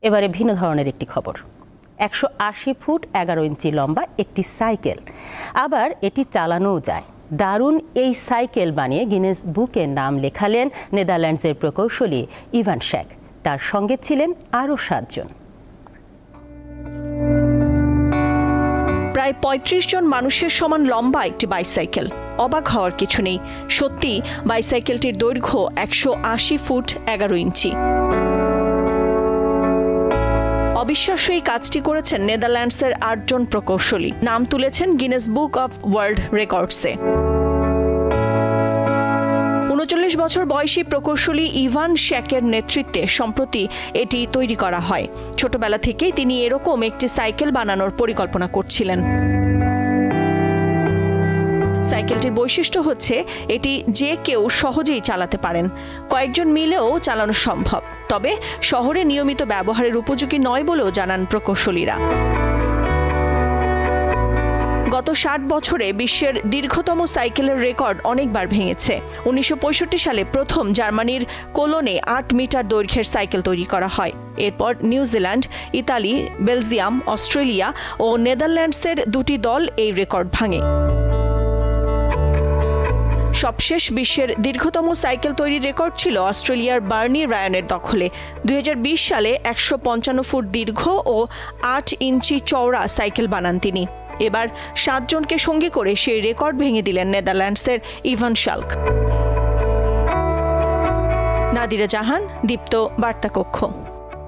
এবারে ভিন্ন ধরনের একটি খবর। 180 ফুট 11 ইঞ্চি লম্বা একটি সাইকেল, আবার এটি চালানোও যায়। দারুণ এই সাইকেল বানিয়ে গিনেস বুকে নাম লেখালেন নেদারল্যান্ডসের প্রকৌশলী ইভান শ্যাক। তার সঙ্গে ছিলেন আরও 7 জন। প্রায় 35 জন মানুষের সমান লম্বা একটি বাইসাইকেল। অবাক হওয়ার কিছু নেই, সত্যি বাইসাইকেলটির দৈর্ঘ্য 180 ফুট 11 ইঞ্চি। অবিশ্বাস্য এই কাজটি করেছেন নেদারল্যান্ডসের 8 জন প্রকৌশলী। নাম তুলেছেন গিনেস বুক অব ওয়ার্ল্ড রেকর্ডসে। 39 বছর বয়সী প্রকৌশলী ইভান শ্যাকের নেতৃত্বে সম্প্রতি এটি তৈরি করা হয়। ছোটবেলা থেকেই তিনি এরকম একটি সাইকেল বানানোর পরিকল্পনা করছিলেন। সাইকেলটির বৈশিষ্ট্য হচ্ছে এটি যে কেউ সহজেই চালাতে পারেন, কয়েকজন মিলেও চালানো সম্ভব। তবে শহরে নিয়মিত ব্যবহারের উপযোগী নয় বলেও জানান প্রকৌশলীরা। গত 60 বছরে বিশ্বের দীর্ঘতম সাইকেলের রেকর্ড অনেকবার ভেঙেছে। 1965 সালে প্রথম জার্মানির কোলনে 8 মিটার দৈর্ঘ্যের সাইকেল তৈরি করা হয়। এরপর নিউজিল্যান্ড, ইতালি, বেলজিয়াম, অস্ট্রেলিয়া ও নেদারল্যান্ডসের 2টি দল এই রেকর্ড ভাঙে। সবশেষ বিশ্বের দীর্ঘতম সাইকেল তৈরির রেকর্ড ছিল অস্ট্রেলিয়ার বার্নি রায়ানের দখলে। 2020 সালে 155 ফুট দীর্ঘ ও 8 ইঞ্চি চওড়া সাইকেল বানান তিনি। এবার 7 জনকে সঙ্গী করে সেই রেকর্ড ভেঙে দিলেন নেদারল্যান্ডসের ইভান শ্যাক। নাদিরা জাহান, দীপ্ত বার্তা কক্ষ।